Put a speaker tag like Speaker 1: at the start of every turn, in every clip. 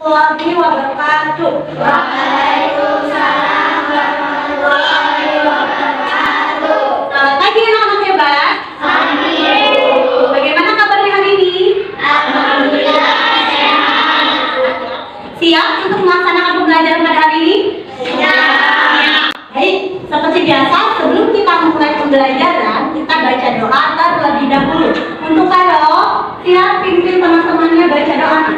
Speaker 1: Warahmatullahi wabarakatuh.
Speaker 2: Waalaikumsalam warahmatullahi wabarakatuh.
Speaker 1: Selamat pagi anak-anak hebat.
Speaker 2: Pagi.
Speaker 1: Bagaimana kabarnya hari ini?
Speaker 2: Alhamdulillah sehat.
Speaker 1: Siap untuk melaksanakan pembelajaran pada hari ini?
Speaker 2: Siap.
Speaker 1: Baik, seperti biasa sebelum kita memulai pembelajaran, kita baca doa terlebih dahulu. Untuk kado, siap pimpin teman-temannya baca doa.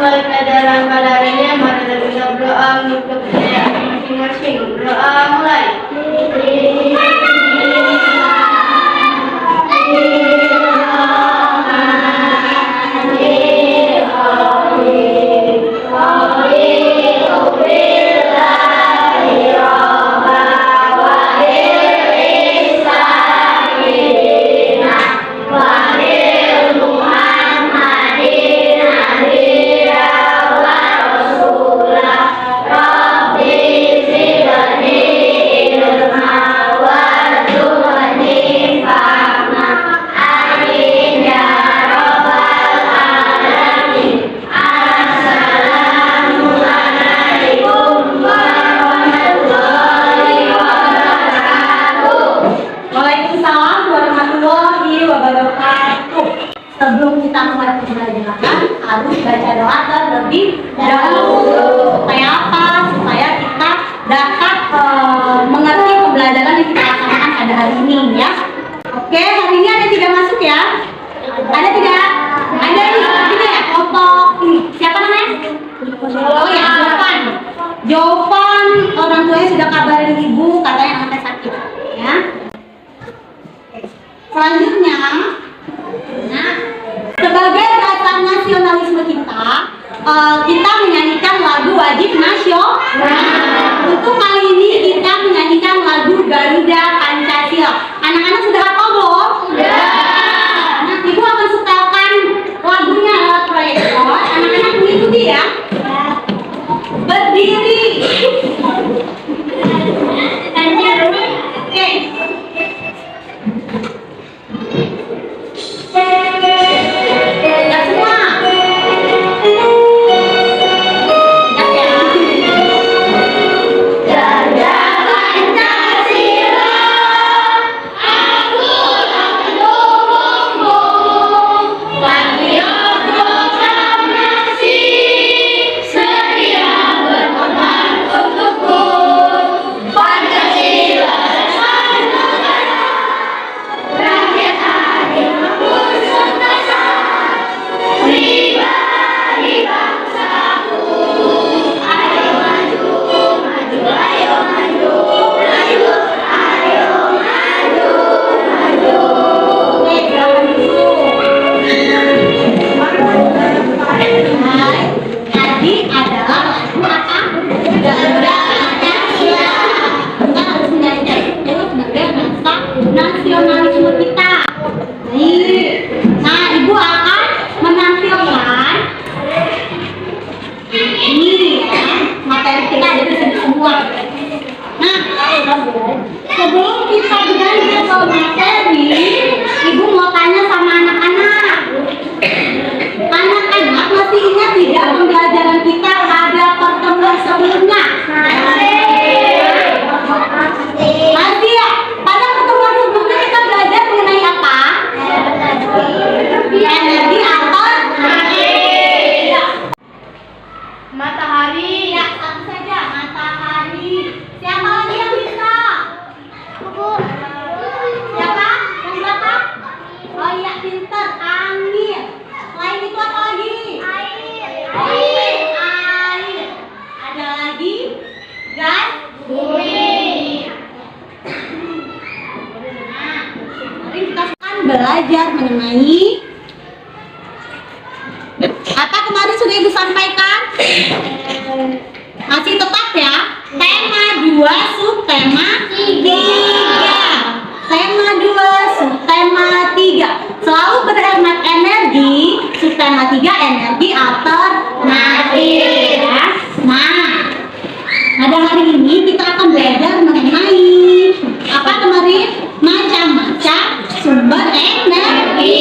Speaker 2: Mulai pelajaran pada hari ini, mari kita berdoa untuk kejayaan masing-masing. Doa mulai.
Speaker 1: Sebelum kita mulai pembelajaran, harus baca doa terlebih dahulu. Supaya apa? Supaya kita dapat mengerti pembelajaran yang kita laksanakan pada hari ini, ya. Oke, hari ini ada 3 masuk ya? Ada 3? Ada ini seperti ya, kelompok ini. Siapa namanya? Oh ya, Jovan. Jovan, orang tuanya sudah kabarin ibu katanya anaknya sakit, ya. Selanjutnya, nah, sebagai rasa nasionalisme kita, kita menyanyikan lagu wajib nasional. Untuk kali ini kita menyanyikan lagu Garuda Pancasila. Anak-anak sudah hafal belum? Sudah. Nah, ibu akan setelkan lagunya lewat proyektor. Anak-anak mengikuti ya. Berdiri. Oke. Nasionalisme kita. Nah, ibu akan menampilkan ini ya, materi kita ada di sini semua. Nah, sebelum kita berlanjut ke materi, ibu mau tanya sama anak-anak. Anak-anak masih ingat tidak pembelajaran kita pada pertemuan sebelumnya? Masih ya? Pada pertemuan sebelumnya kita belajar mengenai apa? Energi atau
Speaker 2: Matahari.
Speaker 1: ya, satu saja, matahari. Siapa lagi yang bisa? Siapa? Yang berapa? Oh iya, pinter. Angin. Selain itu apa lagi? Air. Ada lagi? Gas?
Speaker 2: Bumi.
Speaker 1: Nah, mari kita akan belajar mengenai apa kemarin sudah ibu sampaikan. Masih tetap ya. Tema 2, subtema 3. Tema 2, subtema 3. Selalu berhemat energi. Subtema 3, energi alternatif ya. Nah, pada hari ini kita akan belajar mengenai apa kemarin? Macam-macam sumber energi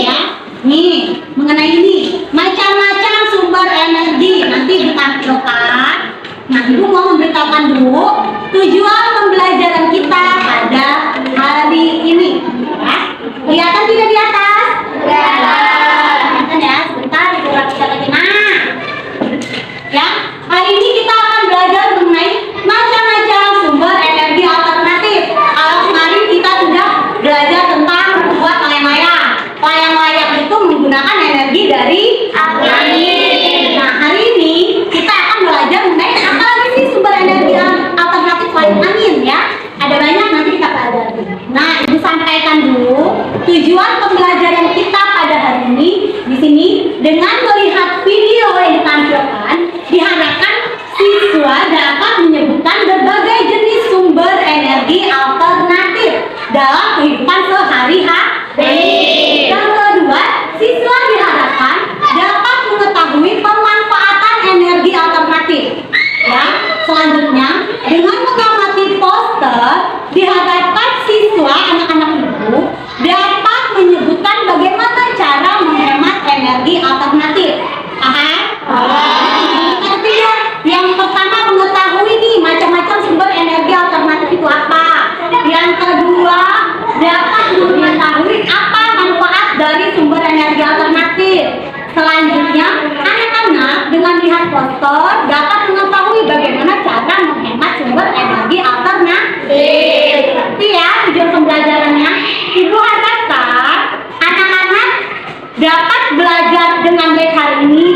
Speaker 1: ya. Nih, mengenai ini macam-macam sumber energi poster dapat mengetahui bagaimana cara menghemat sumber energi alternatif. Seperti ya tujuan pembelajarannya. Ibu harapkan anak-anak dapat belajar dengan baik hari ini,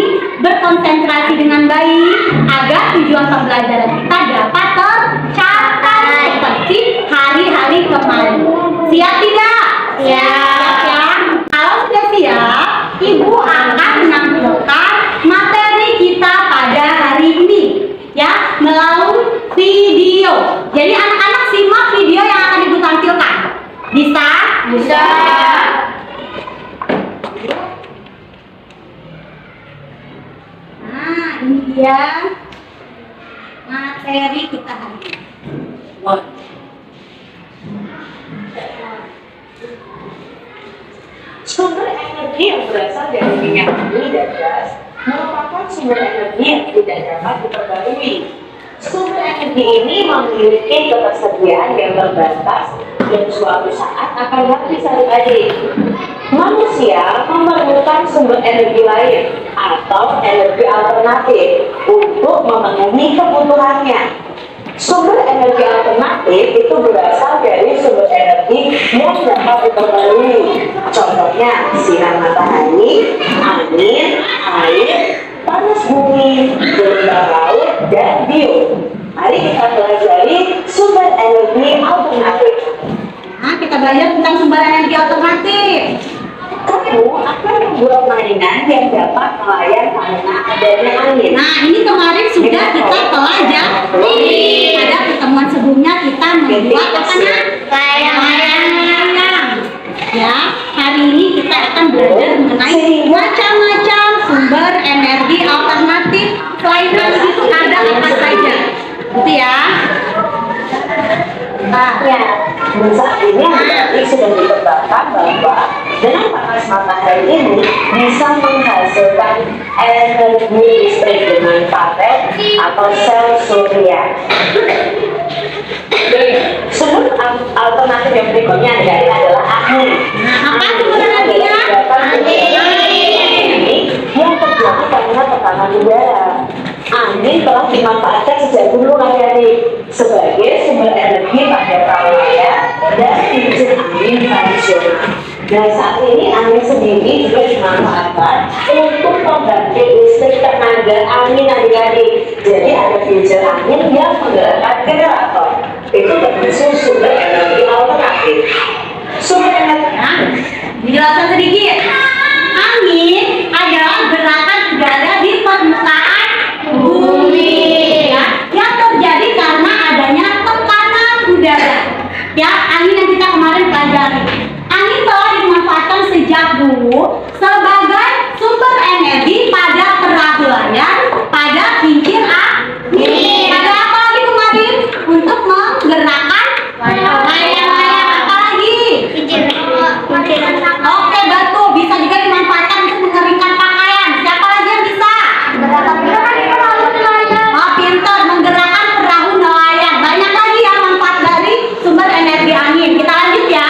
Speaker 1: berkonsentrasi dengan baik agar tujuan pembelajaran kita dapat tercapai seperti hari-hari kemarin. Siap tidak? Siap ya. Kalau sudah siap, Ibu akan menampilkan materi kita pada hari ini ya melalui video. Jadi anak-anak simak video yang akan Ibu tampilkan. Bisa?
Speaker 2: Bisa.
Speaker 1: Nah, ini dia materi kita hari ini.
Speaker 3: Sumber energi yang berasal dari minyak bumi dan gas merupakan sumber energi yang tidak dapat diperbarui. Sumber energi ini memiliki ketersediaan yang terbatas dan suatu saat akan habis adik-adik. Manusia memerlukan sumber energi lain atau energi alternatif untuk memenuhi kebutuhannya. Sumber energi alternatif itu berasal dari sumber energi yang dapat diperbarui. Contohnya sinar matahari, angin, air, panas bumi, gelombang laut, dan bio. Mari kita pelajari sumber energi alternatif.
Speaker 1: Nah, kita belajar tentang sumber energi alternatif.
Speaker 3: Kamu akan membuat mainan yang dapat melayang karena adanya angin.
Speaker 1: Nah, ini kemarin sudah kita pelajari. Pada pertemuan sebelumnya kita membuat apa nak? Layang-layang. Ya, hari ini kita akan belajar mengenai macam-macam sumber energi alternatif. Selain angin itu ada apa saja? Gitu ya. Nah,
Speaker 3: Ya, saat ini adik-adik sudah dikembangkan bahwa dengan panas matahari ini bisa menghasilkan energi listrik dengan paten atau sel surya. Sumber alternatif yang berikutnya adalah angin.
Speaker 1: apa sumber energinya?
Speaker 3: Yang terjadi karena tekanan udara. Angin telah dimanfaatkan sejak dulu adik-adik sebagai sumber energi pada pralayar dan kincir angin tradisional. Dan saat ini angin sendiri juga dimanfaatkan untuk pembangkit listrik tenaga angin adik-adik. Jadi ada kincir angin yang menggerakkan generator. Itu termasuk sumber energi alternatif. Sumber energi
Speaker 1: Dijelaskan sedikit. Angin adalah gerakan udara di permukaan bumi ya, yang terjadi karena adanya tekanan udara. Ya, angin yang kita kemarin pelajari. Angin telah dimanfaatkan sejak dulu sebagai sumber energi pada perahu layar, pada kincir angin. Pada apa lagi kemarin? Untuk menggerakkan layang-layang. Apa lagi? Oke, betul. Bisa juga dimanfaatkan untuk mengeringkan pakaian. Siapa lagi yang bisa? Oh, pintar. Menggerakkan perahu nelayan. Banyak lagi ya manfaat dari sumber energi angin. Kita lanjut ya.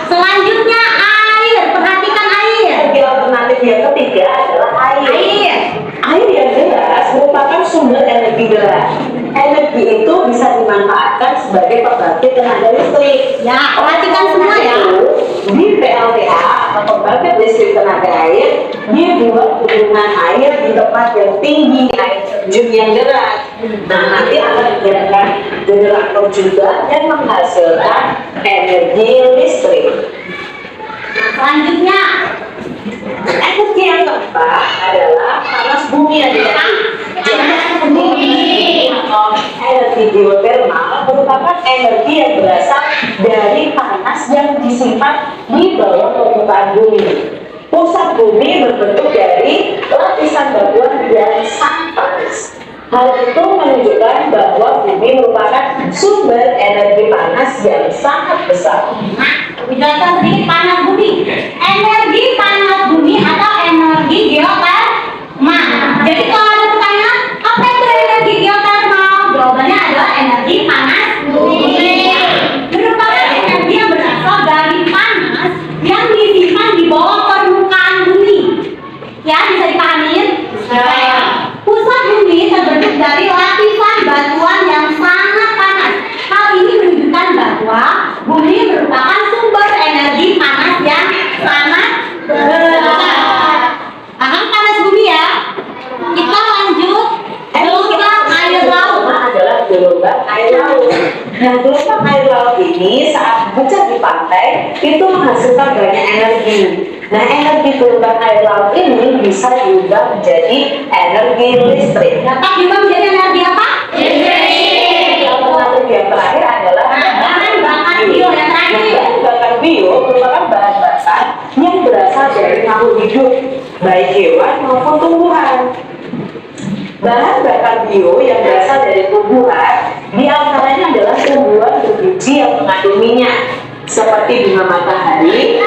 Speaker 1: Selanjutnya air. Perhatikan air.
Speaker 3: energi alternatif yang ketiga adalah air.
Speaker 1: Air.
Speaker 3: Air yang deras merupakan sumber energi deras. Energi itu bisa dimanfaatkan sebagai pembangkit tenaga listrik.
Speaker 1: Ya, perhatikan semua ya.
Speaker 3: Di PLTA atau pembangkit listrik tenaga air dibuat hubungan air di tempat yang tinggi, air terjun yang deras. Nah, nanti akan digerakkan generator juga dan menghasilkan energi listrik.
Speaker 1: Selanjutnya
Speaker 3: Energi yang keempat adalah panas bumi adik-adik. Panas bumi atau energi geotermal merupakan energi yang berasal dari panas yang disimpan di bawah permukaan bumi. Pusat bumi berbentuk dari lapisan batuan yang sangat panas. Hal itu menunjukkan bahwa bumi merupakan sumber energi panas yang sangat besar.
Speaker 1: dijelaskan sedikit panas bumi. Energi panas bumi atau energi geotermal. Jadi kalau ada pertanyaan, apa itu energi geotermal? Jawabannya adalah energi panas bumi. Merupakan energi yang berasal dari panas yang disimpan di bawah permukaan bumi. Ya, bisa dipahami? Pusat bumi
Speaker 3: air laut. Nah, gelombang air laut ini saat pecah di pantai itu menghasilkan banyak energi. Nah, energi gelombang air laut ini bisa diubah menjadi energi listrik.
Speaker 1: Dapat juga menjadi energi apa?
Speaker 3: Alternatif yang terakhir adalah
Speaker 1: Bahan bakar bio yang terakhir.
Speaker 3: bahan bakar bio merupakan bahan bakar yang berasal dari makhluk hidup, baik hewan maupun tumbuhan. Bahan bakar bio yang berasal dari tumbuhan diantaranya adalah tumbuhan berbiji yang mengandung minyak seperti bunga matahari,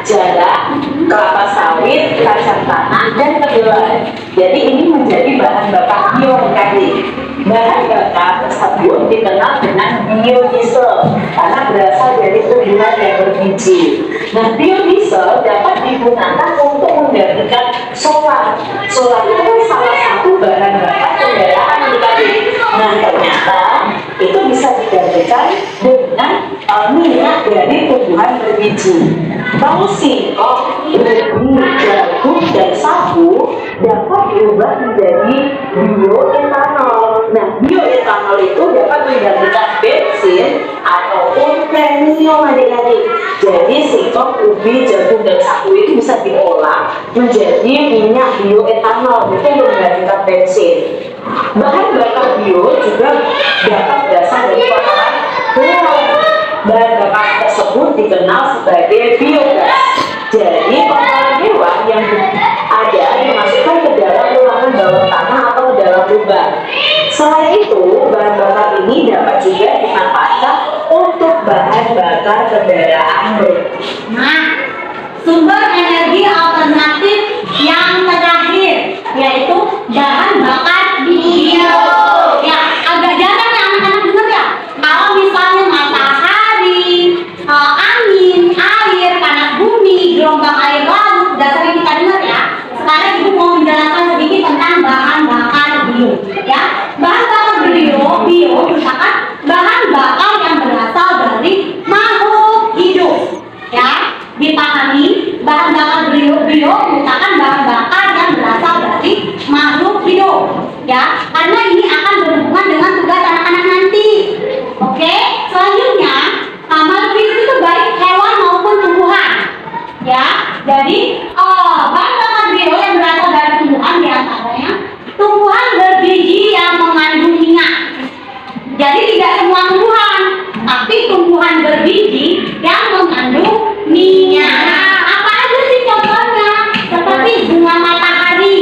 Speaker 3: jarak, kelapa sawit, kacang tanah, dan kedelai. Jadi ini menjadi bahan bakar bioorganik. Bahan bakar tersebut dikenal dengan biodiesel karena berasal dari tumbuhan yang berbiji. Nah, biodiesel dapat digunakan untuk menggantikan solar. Solar itu salah satu bahan bakar kendaraan pribadi. Nah, ternyata itu bisa digantikan dengan minyak dari tumbuhan berbiji. Kalau singkong, benih, jagung, dan sagu dapat diubah menjadi bioetanol. Nah, bioetanol itu dapat menggantikan bensin ataupun premium adik-adik. Jadi singkong, ubi, jagung, dan sagu itu bisa diolah menjadi minyak bioetanol, itu menggantikan bensin. Bahan bakar bio juga dapat berasal dari kotoran hewan. Bahan bakar tersebut dikenal sebagai biogas. Jadi kotoran hewan yang ada dimasukkan ke dalam ruangan bawah tanah atau ke dalam lubang. Selain itu, bahan bakar ini dapat juga dimanfaatkan untuk bahan bakar kendaraan bermotor.
Speaker 1: Nah, sumber energi alternatif yang terakhir yaitu bahan bakar bio. Ya, agak jarang ya anak-anak dengar ya. Kalau misalnya matahari, angin, air, panas bumi, gelombang air laut, udah sering kita dengar ya. Sekarang ibu mau menjelaskan sedikit tentang bahan bakar bio. Ya, bahan bakar bio merupakan bahan bakar yang berasal dari makhluk hidup. Ya, dipahami bahan bakar bio merupakan bahan bakar yang berasal dari makhluk hidup. Ya, karena ini akan berhubungan dengan tugas anak-anak nanti. Oke, selanjutnya makhluk hidup itu baik hewan maupun tumbuhan. Ya, jadi bahan bakar bio yang berasal dari tumbuhan diantaranya tumbuhan berbiji yang mengandung minyak. Jadi tidak semua tumbuhan, tapi tumbuhan berbiji yang mengandung minyak. Apa aja sih contohnya? Seperti bunga matahari,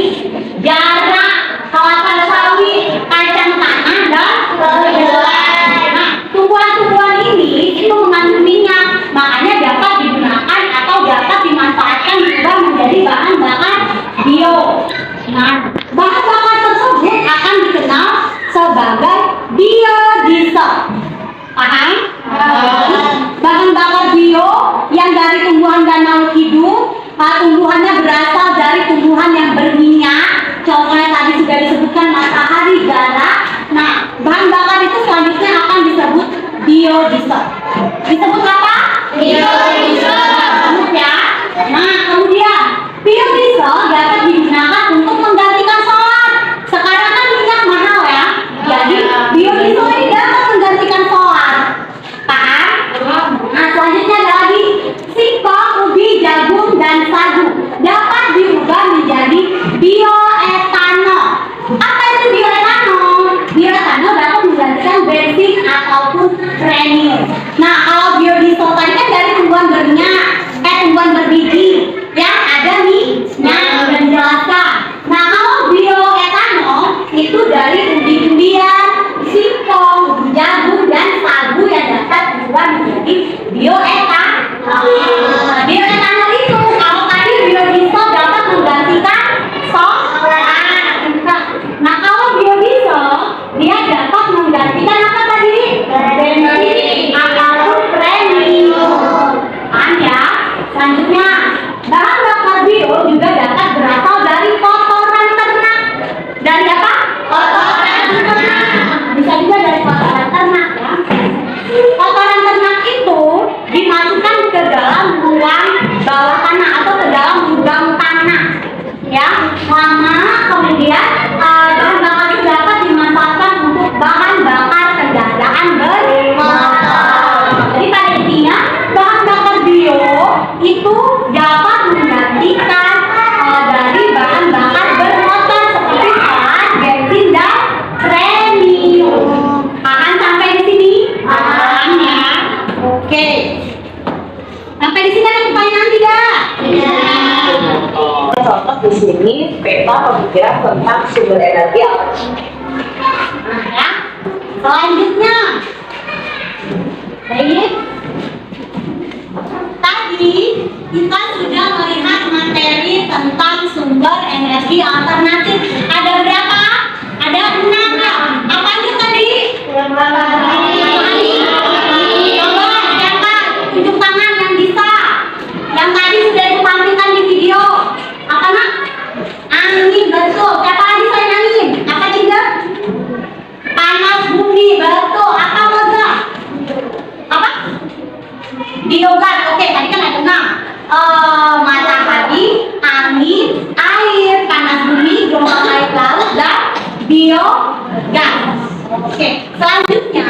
Speaker 1: jarak, kelapa sawit, kacang tanah, dan kedelai. Nah, tumbuhan-tumbuhan ini itu mengandung minyak, makanya dapat digunakan atau dapat dimanfaatkan juga menjadi bahan bakar bio. Nah, bahan bakar tersebut akan dikenal sebagai biodiesel. Paham? Bahan bakar bio yang dari tumbuhan dan makhluk hidup, tumbuhannya berasal dari tumbuhan yang berminyak. Contohnya tadi sudah disebutkan matahari, jarak. Nah, bahan bakar itu selanjutnya akan disebut biodiesel. Disebut apa? Biodiesel. Ya. Nah, kemudian biodiesel dapat digunakan untuk menggantikan solar. Sekarang kan minyak mahal ya. Jadi biodiesel ini dapat menggantikan solar. Paham? Nah, selanjutnya ada lagi singkong, ubi, jagung, dan sagu dapat diubah menjadi
Speaker 3: tentang sumber energi alternatif.
Speaker 1: Nah, ya. Selanjutnya, baik. Tadi kita sudah melihat materi tentang sumber energi alternatif. Ada berapa? Ada 6 ya. Apa aja tadi? Coba siapa? Tunjuk tangan yang bisa. Yang tadi sudah ditampilkan di video. Apa nak? Angin, betul. Siapa lagi selain angin? Apa juga? Panas bumi, betul. Apa moza? Apa? Biogas. Oke, tadi kan ada 6. Matahari, angin, air, panas bumi, gelombang air laut, dan biogas. Oke, selanjutnya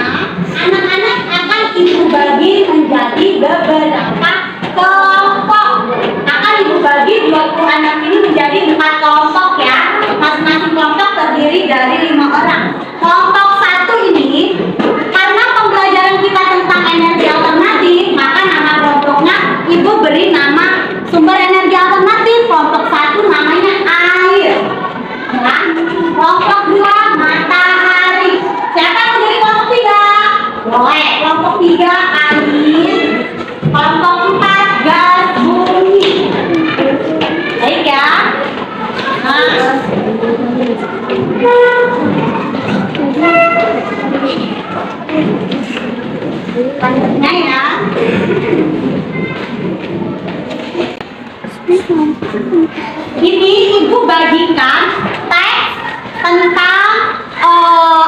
Speaker 1: anak-anak akan ibu bagi menjadi beberapa kelompok. Akan ibu bagi 20 anak ini menjadi 4 kelompok ya. Masing-masing kelompok terdiri dari 5 orang. Kelompok 1 ini, karena pembelajaran kita tentang energi alternatif, maka nama kelompoknya ibu beri nama sumber energi alternatif. Kelompok 1 namanya air. Ya. Kelompok 2 matahari. Siapa yang dari kelompok 3? Boleh. Kelompok 3 angin. Kelompok 4 gas bumi. Baik ya. Selanjutnya ya. Ini ibu bagikan teks tentang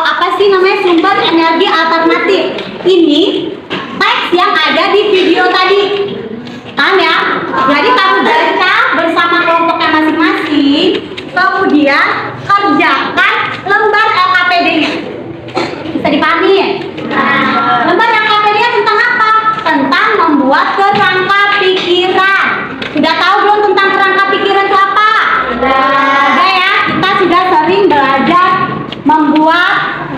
Speaker 1: apa sih namanya sumber energi alternatif. Ini teks yang ada di video tadi. Kan ya? Jadi kamu baca bersama kelompoknya masing-masing, kemudian kerjakan lembar LKPD-nya. Bisa dipahami ya? Lembar LKPD-nya tentang apa? Tentang membuat kerangka pikiran. Sudah tahu belum tentang kerangka pikiran itu apa? Sudah ya, kita sudah sering belajar membuat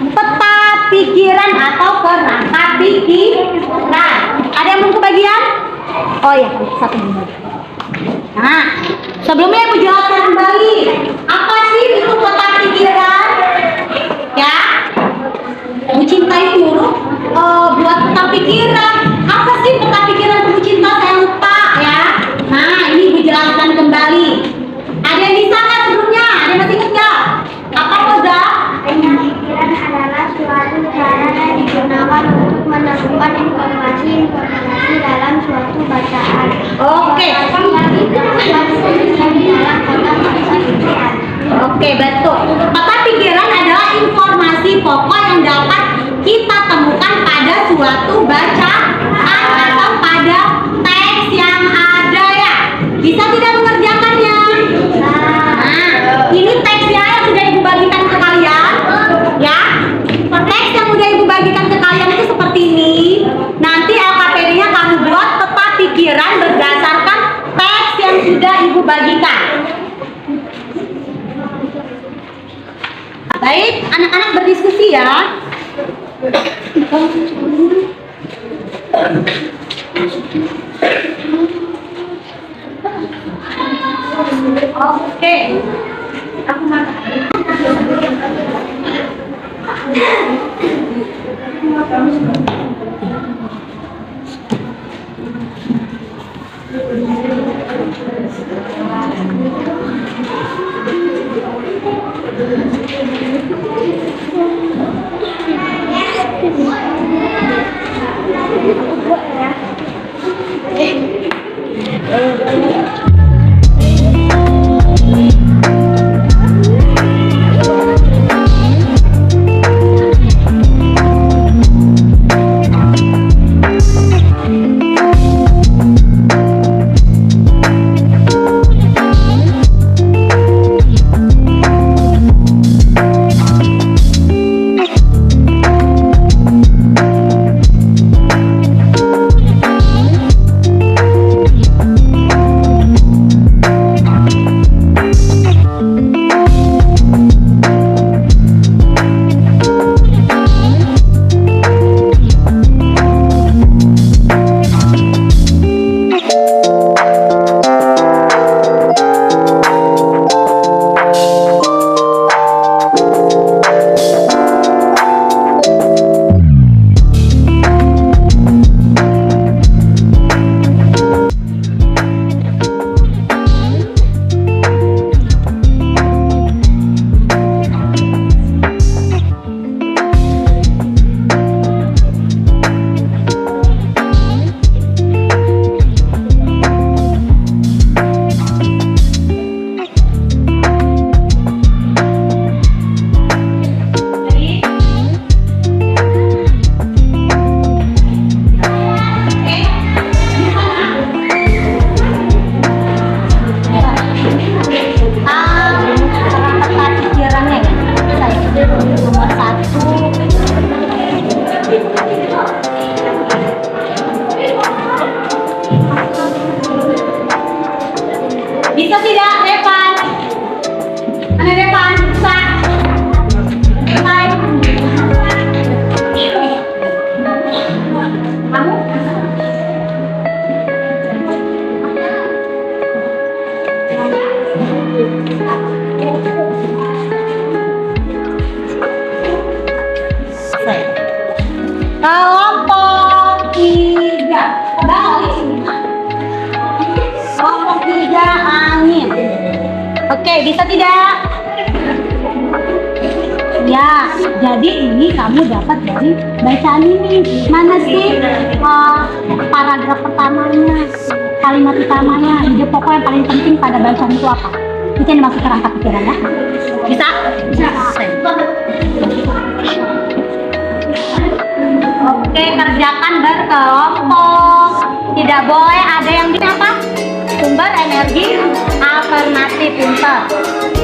Speaker 1: peta pikiran atau kerangka pikiran. Ada yang belum kebagian? Oh ya, satu menit. Nah, sebelumnya Ibu jelaskan kembali, apa sih itu peta pikiran? Ya, Bu Cinta itu buat peta pikiran. Apa sih peta pikiran Bu Cinta? Saya lupa ya. Nah, ini Ibu jelaskan kembali. Ada yang bisa nggak sebelumnya? Ada yang masih ingat nggak? Apa Moza?
Speaker 2: Peta pikiran adalah suatu cara yang digunakan untuk menemukan informasi dalam suatu bacaan.
Speaker 1: Oke. Oke, betul. Peta pikiran adalah informasi pokok yang dapat kita temukan pada suatu bacaan atau pada teks yang ada ya. Bisa tidak mengerjakannya? Nah, ini teksnya yang sudah Ibu bagikan ke kalian. Ya, teks yang sudah Ibu bagikan ke kalian itu seperti ini. Nanti LKPD-nya kamu buat peta pikiran berdasarkan teks yang sudah Ibu bagikan. Baik, anak-anak berdiskusi ya. Oke. Aku makan. Nomor 1. Bisa tidak, Revan? Mana Revan? Bisa? Hai. Kamu? Kelompok 3. Balik. Kelompok 3 angin. Oke, bisa tidak? Ya, jadi ini kamu dapat dari bacaan ini. Mana sih paragraf pertamanya, kalimat utamanya, ide pokok yang paling penting pada bacaan itu apa? Itu yang dimaksud kerangka pikiran ya. Bisa? Bisa. Oke, kerjakan berkelompok. Tidak boleh ada yang di apa? Sumber energi alternatif, pinter.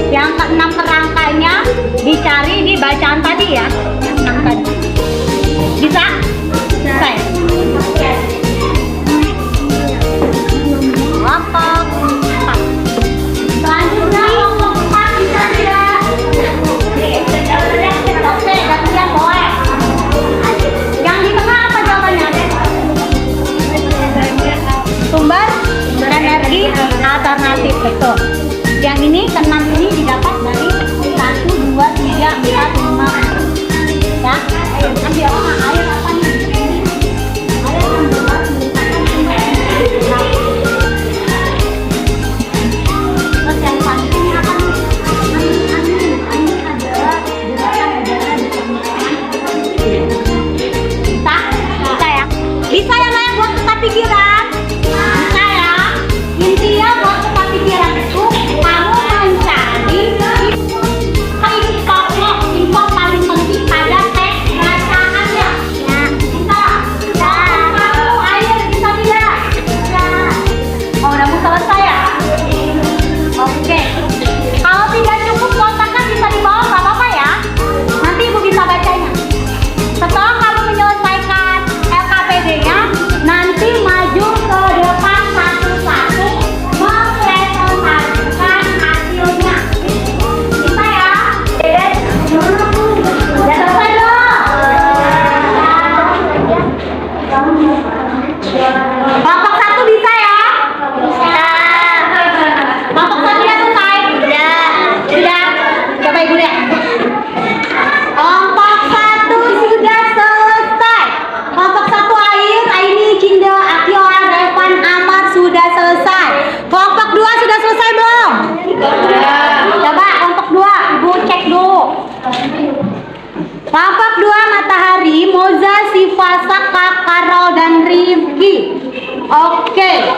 Speaker 1: Yang keenam kerangkanya dicari di bacaan tadi ya. Yang 6 tadi. Bisa? Bisa. Kelompok 4. Selanjutnya kelompok 4 bisa tidak? Oke, gantian boleh. Yang di tengah apa jawabannya? Sumber energi alternatif, betul. Yang ini keenam ini didapat dari 1, 2, 3, 4, 5. Ya, ambil air apa nih? Air yang buat terus yang penting apa nih? Angin adalah gerakan udara di permukaan. Bisa ya? Bisa ya Naya buat peta pikiran? Bisa ya? Intinya buat peta pikiran itu kamu mencari info paling penting pada teks bacaannya. Ya. Bisa? Kamu air bisa tidak? Bisa. Oh, udah mau selesai ya? Oke. Kalau tidak cukup kontaknya bisa dibawa, nggak apa-apa ya. Nanti ibu bisa bacanya. Setelah kamu menyelesaikan LKPD-nya, nanti maju ke depan satu-satu mempresentasikan hasilnya. Bisa ya? Udah selesai belum? Kelompok 1 bisa ya? Bisa. Kelompok 1 udah selesai? Sudah. Coba ibu lihat. Kelompok 1 sudah selesai. Kelompok 1 air, Aini, Cinda, Akiola, Revan, Amar sudah selesai. Kelompok 2 sudah selesai belum? Coba kelompok 2, ibu cek dulu. Kelompok 2 Matahari, Moza, Siva, Saka, Karol, dan Rifki. Oke,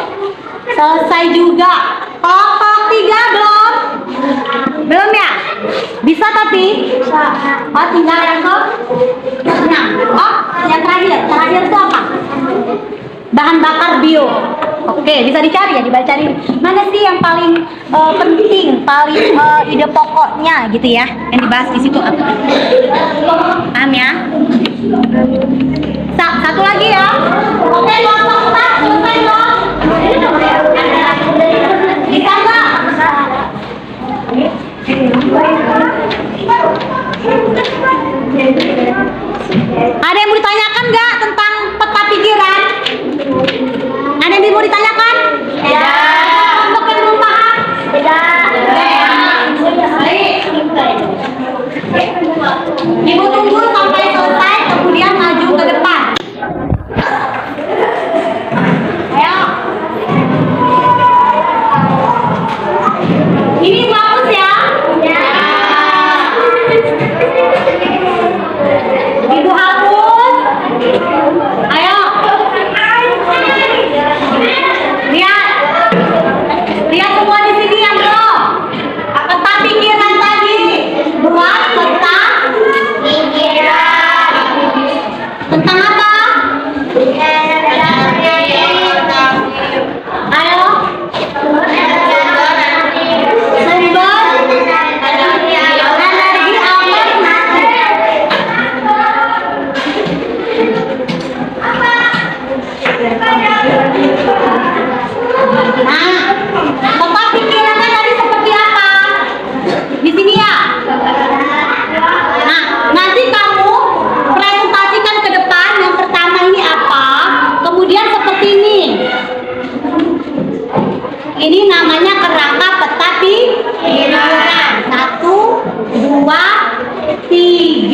Speaker 1: selesai juga. Kelompok 3 belum? Belum ya? Bisa tapi? Bisa. Oh, tinggal yang ke? Nah, oh, yang terakhir. Terakhir itu apa? Bahan bakar bio. Oke, bisa dicari ya, dibaca ini. Mana sih yang paling penting, paling ide pokoknya gitu ya, yang dibahas di situ apa? Paham ya? Satu lagi ya. Oke, kelompok 4 selesai belum? Bisa nggak? Ada yang mau ditanyakan nggak tentang peta pikiran? Ada yang mau ditanyakan? Ya. Untuk yang belum paham? Tidak. Ibu tunggu sampai selesai, kemudian maju ke depan. Ayo. Ini bagus ya? Ya. Ibu hapus. Ayo. Lihat. Lihat semua di sini yang belum. Peta pikiran tadi. Buat peta pikiran. 3.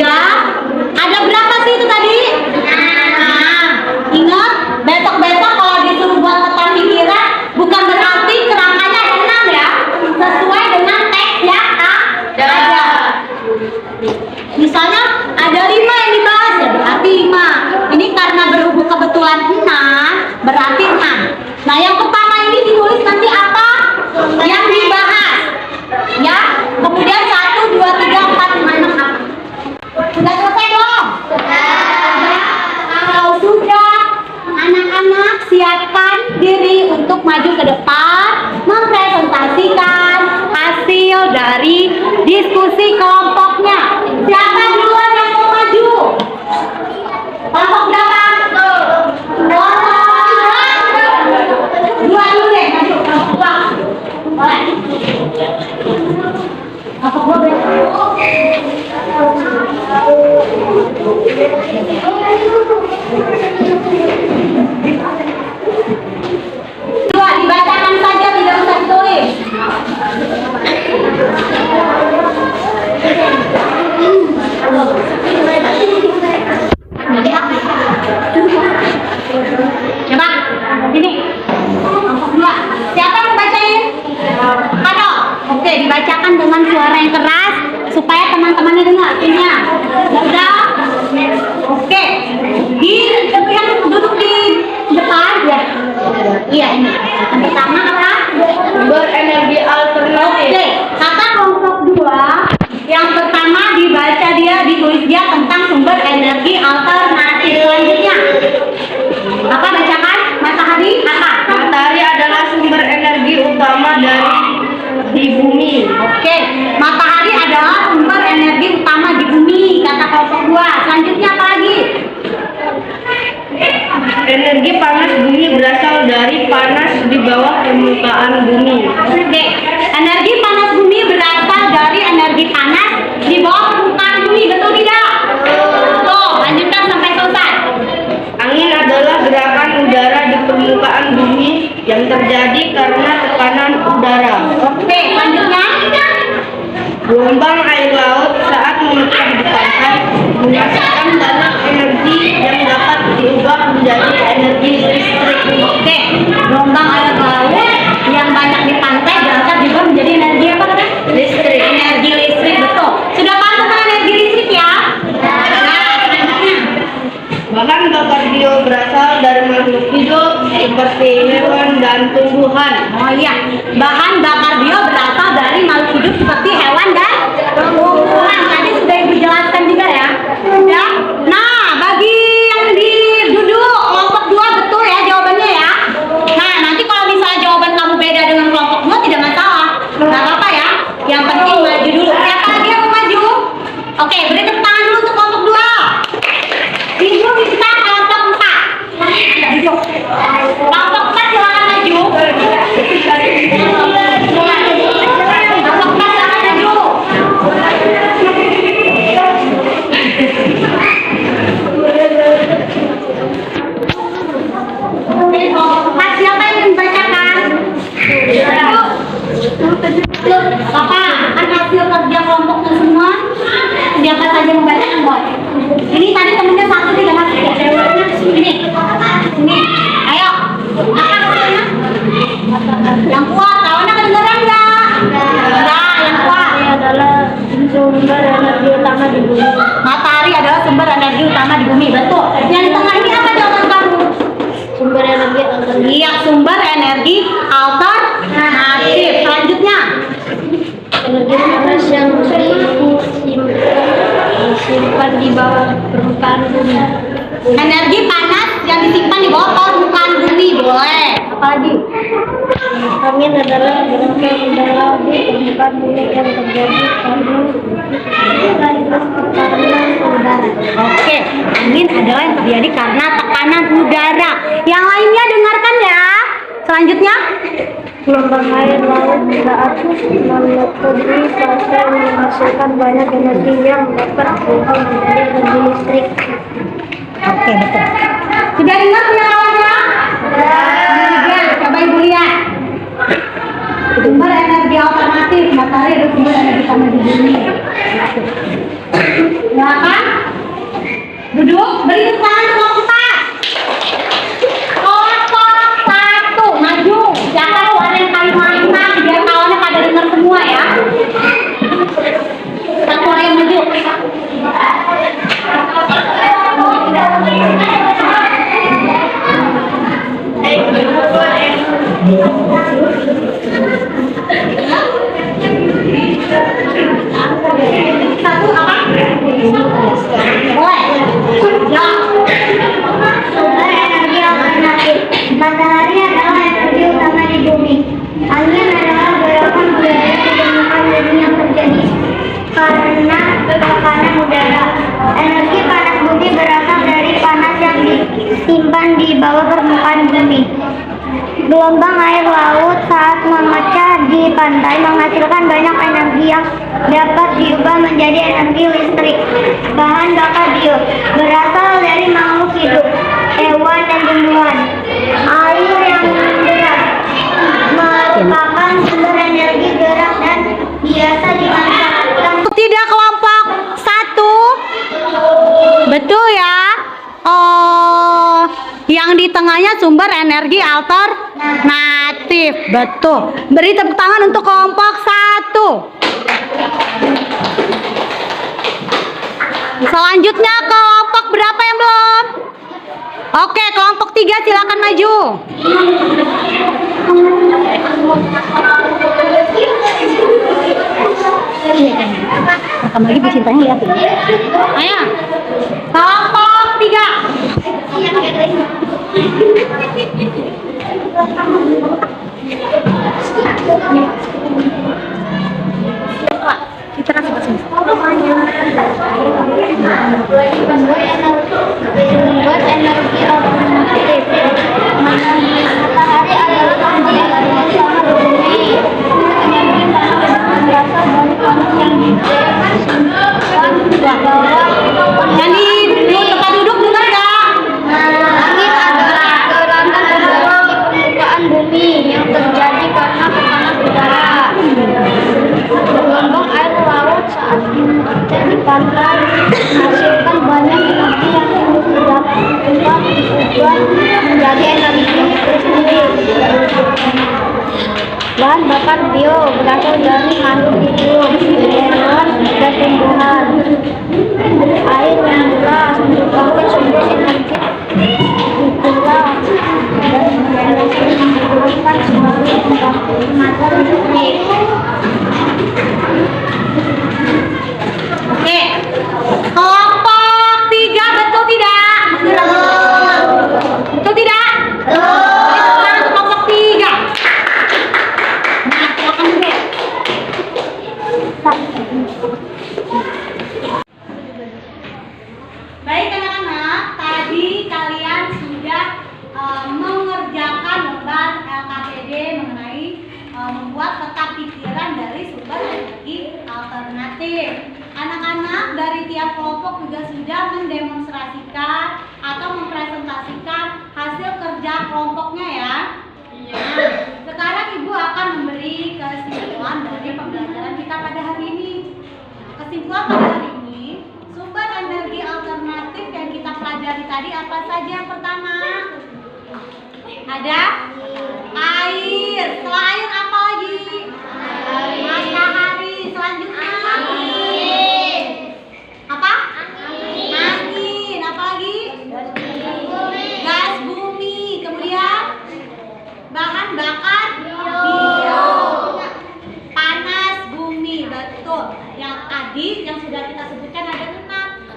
Speaker 1: Ada berapa sih itu tadi? Nah, ingat besok-besok kalau disuruh buat peta pikiran bukan berarti kerangkanya ada 6 ya. Sesuai dengan teks yang ada. Misalnya ada 5 yang dibahas ya berarti 5. Ini karena berhubung kebetulan 6 berarti 6. Nah yang pertama ini ditulis nanti apa? Yang dibahas. Ya. Kemudian 1, 2, 3, 4, 5, 6 apa? Sudah selesai belum? Kalau sudah, anak-anak siapkan diri untuk maju ke depan mempresentasikan hasil dari diskusi kelompoknya. Siapa duluan yang mau maju? Kelompok berapa? Dua dulu deh, maju. Kelompok 2. Boleh. Kelompok 2 boleh. Dua, dibacakan saja, tidak usah ditulis. Coba, sini. Kelompok 2. Siapa yang bacain? Kado. Oke, dibacakan dengan suara yang keras supaya teman-temannya dengar. Artinya, sudah. Oke. Yang duduk di depan ya. Iya ini. Yang pertama apa?
Speaker 2: Sumber energi alternatif.
Speaker 1: Oke. Kata kelompok 2. Yang pertama dibaca dia, ditulis dia tentang sumber energi alternatif. Selanjutnya. Apa bacakan? Matahari apa?
Speaker 2: Matahari adalah sumber energi utama di bumi.
Speaker 1: Oke, matahari adalah sumber energi utama di bumi, kata kelompok 2. Selanjutnya apa lagi?
Speaker 2: Energi panas bumi berasal dari panas di bawah permukaan bumi.
Speaker 1: Oke, energi panas bumi berasal dari energi panas di bawah permukaan bumi, betul tidak? Tuh, lanjutkan sampai selesai.
Speaker 2: Angin adalah gerakan udara di permukaan bumi yang terjadi karena tekanan udara.
Speaker 1: Oke, selanjutnya.
Speaker 2: Gelombang air laut saat memecah di pantai menghasilkan banyak energi yang dapat diubah menjadi energi listrik.
Speaker 1: Oke, gelombang air laut yang banyak di pantai dapat juga menjadi energi apa tadi?
Speaker 2: Listrik.
Speaker 1: Energi listrik, betul. Sudah paham tentang energi listrik ya? Nah, selanjutnya.
Speaker 2: Bahan bakar bio berasal dari makhluk hidup seperti hewan dan tumbuhan.
Speaker 1: Oh iya, bahan bakar bio berasal dari makhluk hidup seperti hewan dan tumbuhan. Tadi sudah Ibu jelaskan juga ya. Sudah. Nah, bagi yang di duduk kelompok 2 betul ya jawabannya ya. Nah, nanti kalau misalnya jawaban kamu beda dengan kelompok 2 tidak masalah. Nggak apa-apa ya. Yang penting maju dulu. Siapa lagi yang mau maju? Oke, beri tepuk tangan dulu untuk kelompok 2. Ibu bisa kelompok 4. Kelompok 4 silakan maju. Kelompok 4 silakan maju. Oke, kelompok 4 siapa yang membacakan? Bapak, kan hasil kerja kelompoknya semua. Siapa saja membacakan, Boy? Ini tadi temennya 1 tidak masuk ya. Ini. Ayo. Apa hasilnya? Yang kuat. Lawannya kedengeran nggak? Enggak, yang kuat.
Speaker 2: Adalah sumber energi utama di bumi.
Speaker 1: Matahari adalah sumber energi utama di bumi. Betul. Yang di tengah ini apa jawaban kamu?
Speaker 2: Sumber energi alternatif.
Speaker 1: Iya, sumber energi alternatif. Selanjutnya.
Speaker 2: Energi panas yang disimpan di bawah permukaan bumi.
Speaker 1: Energi panas yang disimpan di bawah permukaan bumi. Boleh. Apalagi?
Speaker 2: Angin adalah gerakan udara di permukaan bumi yang terjadi karena tekanan udara.
Speaker 1: Oke, angin adalah yang terjadi karena tekanan udara. Yang lainnya dengarkan ya. Selanjutnya.
Speaker 2: Gelombang air laut saat menutupi fase menghasilkan banyak energi yang dapat diubah menjadi energi listrik.
Speaker 1: Oke, betul. Sudah dengar penjelasannya? Sudah. Coba Ibu lihat. Sumber energi alternatif, matahari adalah sumber energi utama di bumi. Duduk, beri tepuk tangan kelompok 4. Kelompok 1, maju. Siapa suara yang paling mantap biar kawannya pada dengar semua ya. Satu orang yang maju. Satu apa? Mulai. Ya.
Speaker 4: Sumber energi alternatif. Matahari adalah energi utama di bumi. Angin adalah gerakan udara yang ditemukan dari yang terjadi karena tekanan udara. Energi panas bumi berasal dari panas yang disimpan di bawah permukaan bumi. Gelombang air laut saat memecah di pantai menghasilkan banyak energi yang dapat diubah menjadi energi listrik. Bahan bakar bio berasal dari makhluk hidup, hewan dan tumbuhan. Air yang deras merupakan sumber energi gerak dan biasa dimanfaatkan.
Speaker 1: Tidak kelompok 1. Betul ya. Oh, yang di tengahnya sumber energi alternatif. Betul. Beri tepuk tangan untuk kelompok 1. Selanjutnya kelompok berapa yang belum? Oke, kelompok 3 silakan maju. Rekam lagi Bu Sintanya lihat. Ayo. Kelompok 3. Kita kasih ke sini.
Speaker 4: Sumber energi alternatif. Matahari adalah energi alternatif bumi. Energi panas berasal dari panas yang disimpan di bawah.
Speaker 1: Yang di tempat duduk dengar nggak?
Speaker 4: Angin adalah gerakan udara di permukaan bumi yang terjadi karena tekanan udara. Gelombang air laut saat memecah di pantai menghasilkan banyak energi yang dapat diubah menjadi energi listrik. Bahan bakar bio berasal dari makhluk hidup, hewan dan tumbuhan. Air yang deras merupakan sumber energi itulah dan digunakan sebagai pembangkit listrik.
Speaker 1: Oke. Kelompok 3 betul tidak? Betul tidak? Betul. Kelompok 3. Nah, silakan dulu. Baik anak-anak, tadi kalian sudah mengerjakan lembar LKPD mengenai membuat peta pikiran dari sumber energi alternatif. Anak-anak dari tiap kelompok juga sudah mendemonstrasikan atau mempresentasikan hasil kerja kelompoknya ya. Nah, sekarang Ibu akan memberi kesimpulan dari pembelajaran kita pada hari ini. Kesimpulan pada hari ini, sumber energi alternatif yang kita pelajari tadi apa saja? Yang pertama, ada air. Setelah air apa lagi? Matahari. Selanjutnya apa? Angin. Apa lagi? Gas bumi. Kemudian bahan bakar bio. Panas bumi. Betul. Yang tadi yang sudah kita sebutkan ada 6.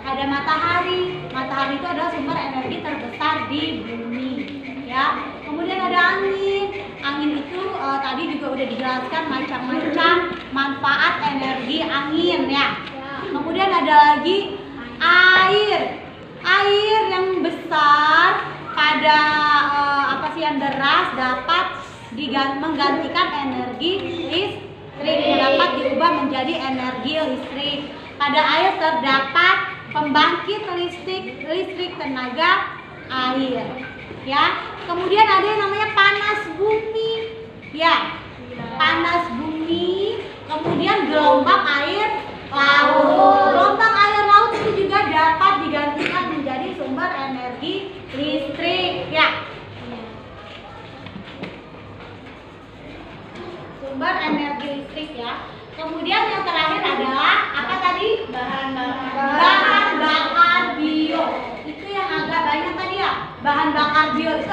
Speaker 1: Ada matahari. Matahari itu adalah sumber energi terbesar di bumi. Ya. Kemudian ada angin. Angin itu tadi juga udah dijelaskan macam-macam manfaat energi angin ya. Kemudian ada lagi air. Air yang besar pada yang deras dapat menggantikan energi listrik, dapat diubah menjadi energi listrik. Pada air terdapat pembangkit listrik tenaga air. Ya, kemudian ada yang namanya panas bumi. Ya, panas bumi. Kemudian gelombang air laut. Gelombang air laut itu juga dapat digantikan menjadi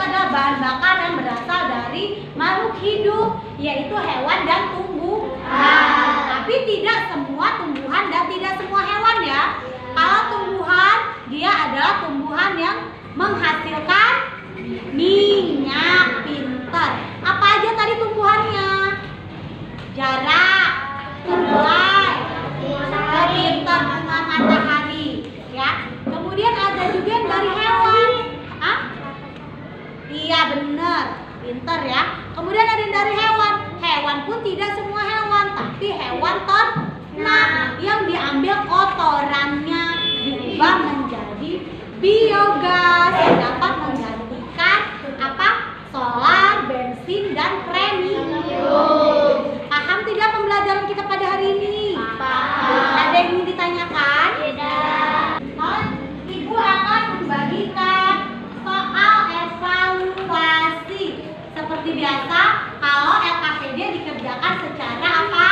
Speaker 1: adalah bahan bakar yang berasal dari makhluk hidup, yaitu hewan dan tumbuhan. Tapi tidak semua tumbuhan dan tidak semua hewan ya. Kalau tumbuhan, dia adalah tumbuhan yang menghasilkan minyak. Pinter. Apa aja tadi tumbuhannya? Jarak, kedelai, pinter, bunga matahari, ya. Kemudian ada juga yang dari hewan. Iya bener, pinter ya. Kemudian ada yang dari hewan. Hewan pun tidak semua hewan, tapi hewan ternak yang diambil kotorannya diubah menjadi biogas yang dapat menggantikan apa? Solar, bensin, dan premium. Paham tidak pembelajaran kita pada hari ini? Ada yang ingin ditanyakan? Tidak. Ibu akan membagikan soal evaluasi. Seperti biasa, kalau LKPD dikerjakan secara apa?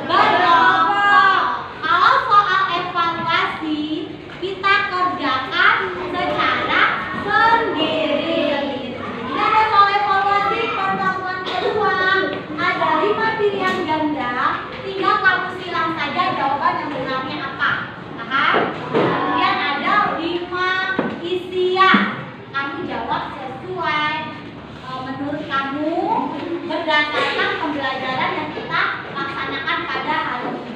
Speaker 1: Berkelompok. Kalau soal evaluasi, kita kerjakan secara sendiri. Ini ada soal evaluasi pertemuan kedua. Ada 5 pilihan ganda, tinggal kamu silang saja jawaban yang benarnya apa. Paham? Kemudian ada 5 isian. Kamu jawab sesuai menurut kamu berdasarkan pembelajaran yang kita laksanakan pada hari ini.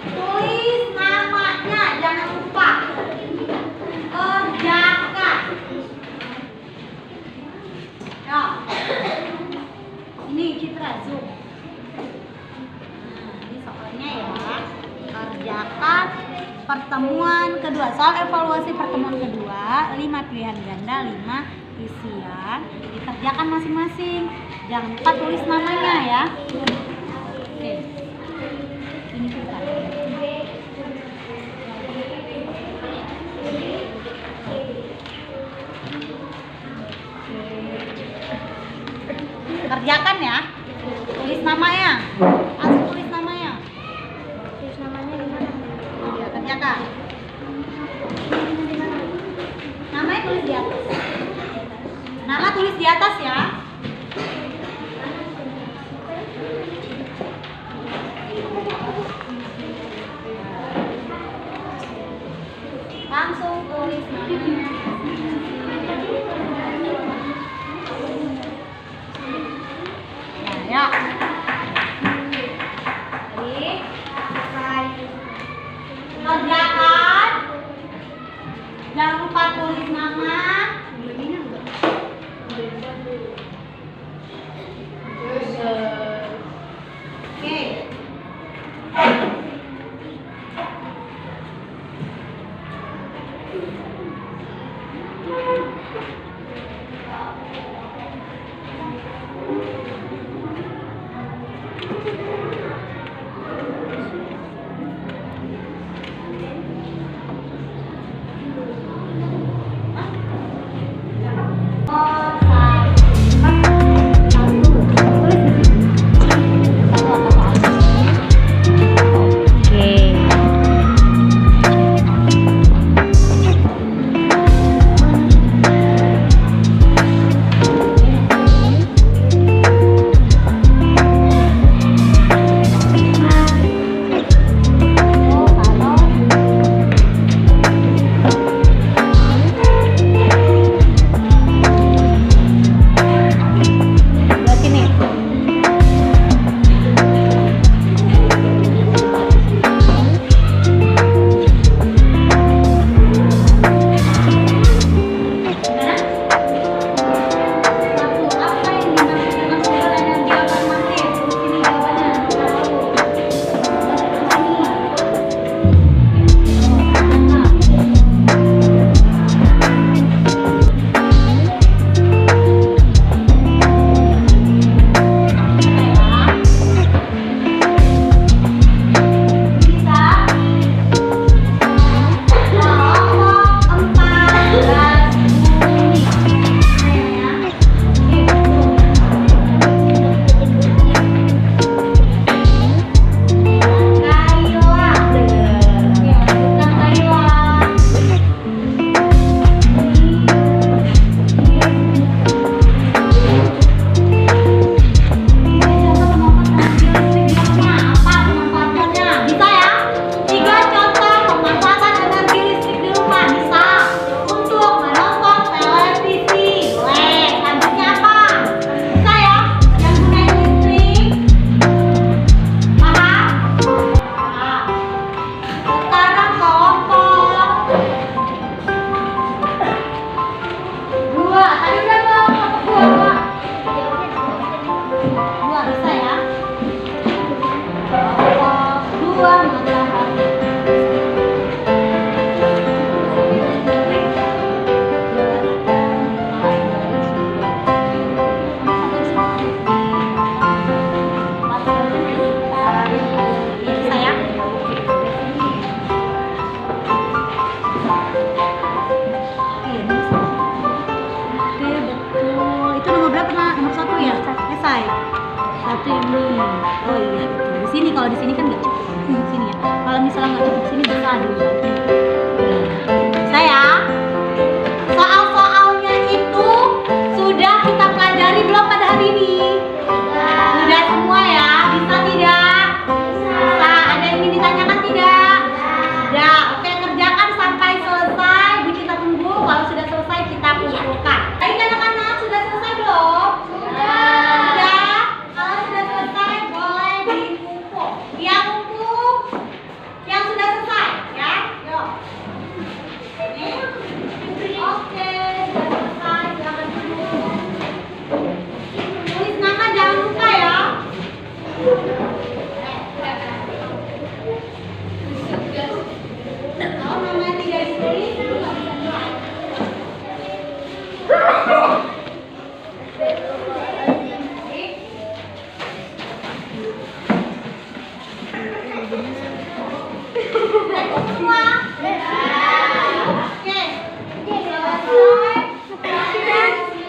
Speaker 1: Tulis namanya, jangan lupa. Kerjakan. Ya. Ini Citra zoom. Ini soalnya ya. Kerjakan pertemuan kedua. Soal evaluasi pertemuan kedua, 5 pilihan ganda, 5 isian. Dikerjakan masing-masing. Jangan lupa tulis namanya ya. Oke. Ini kita. Kerjakan ya. Tulis namanya. Langsung tulis namanya.
Speaker 4: Tulis namanya di mana?
Speaker 1: Ya, kerjakan. Namanya tulis di atas. Nama tulis di atas ya. Langsung tulis namanya. Ya. Jadi, kerjakan. Jangan lupa tulis nama. Oke. Oh iya betul. Di sini kalau di sini kan nggak cukup. Di sini ya. Kalau misalnya nggak cukup di sini bisa dibagi. Saya soal-soalnya itu sudah kita pelajari belum pada hari ini? Sudah semua ya? Bisa tidak? Bisa. Ada yang ingin ditanyakan tidak? Sudah. Oke, kerjakan sampai selesai. Bu kita tunggu. Kalau sudah selesai kita kumpulkan. Baik anak-anak, sudah selesai belum? Sudah. Kalau sudah selesai boleh dikumpul. Yang kumpul, yang sudah selesai ya. Yuk. Oke, sudah selesai. Jangan dulu. Tulis nama jangan lupa ya. Kalau namanya tidak ditulis, itu nggak bisa nilai. Semua? Oke. Selesai.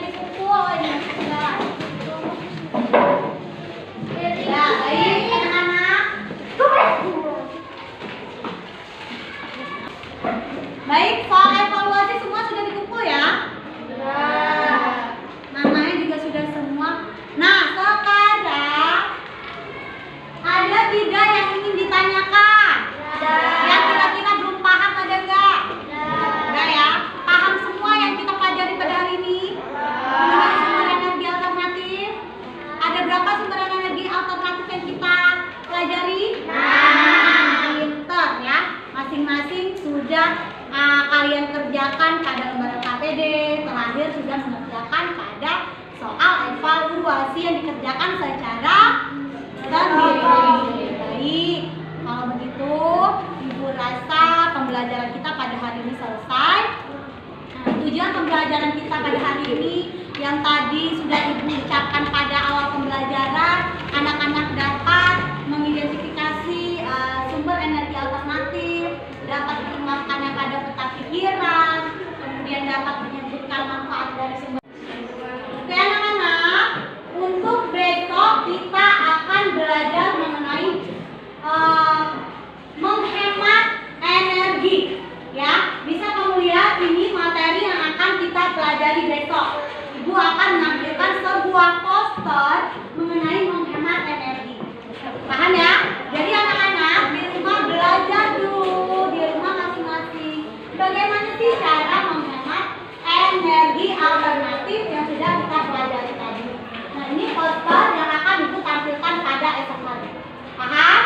Speaker 1: Dikumpul ini. Ya, baik anak-anak. Baik, soal evaluasi semua sudah dikumpul ya? Namanya juga sudah semua. Nah, sekarang ada 3 yang ingin ditanyakan. Yang kira-kira belum paham ada nggak? Enggak ya? Paham semua yang kita pelajari pada hari ini? Mengenai sumber energi alternatif. Ada berapa sumber energi alternatif yang kita pelajari? Pinter ya. Masing-masing sudah kalian kerjakan pada lembaran KPD. Terakhir sudah mengerjakan pada soal evaluasi yang dikerjakan secara sendiri. Baik. Kalau begitu, Ibu rasa pembelajaran kita pada hari ini selesai. Nah, tujuan pembelajaran kita pada hari ini yang tadi sudah Ibu ucapkan pada awal pembelajaran, anak-anak dapat mengidentifikasi sumber energi alternatif, dapat mengembangkannya pada peta pikiran, kemudian dapat menyebutkan manfaat dari sumber. Oke anak-anak, untuk besok kita akan belajar mengenai menghemat energi ya. Bisa kamu lihat ini materi yang akan kita pelajari besok. Ibu akan menampilkan sebuah poster mengenai menghemat energi. Paham ya? Jadi anak-anak di rumah belajar dulu di rumah masing-masing. Bagaimana sih cara menghemat energi alternatif yang sudah kita pelajari tadi. Nah ini poster yang akan Ibu tampilkan pada esok hari. Paham?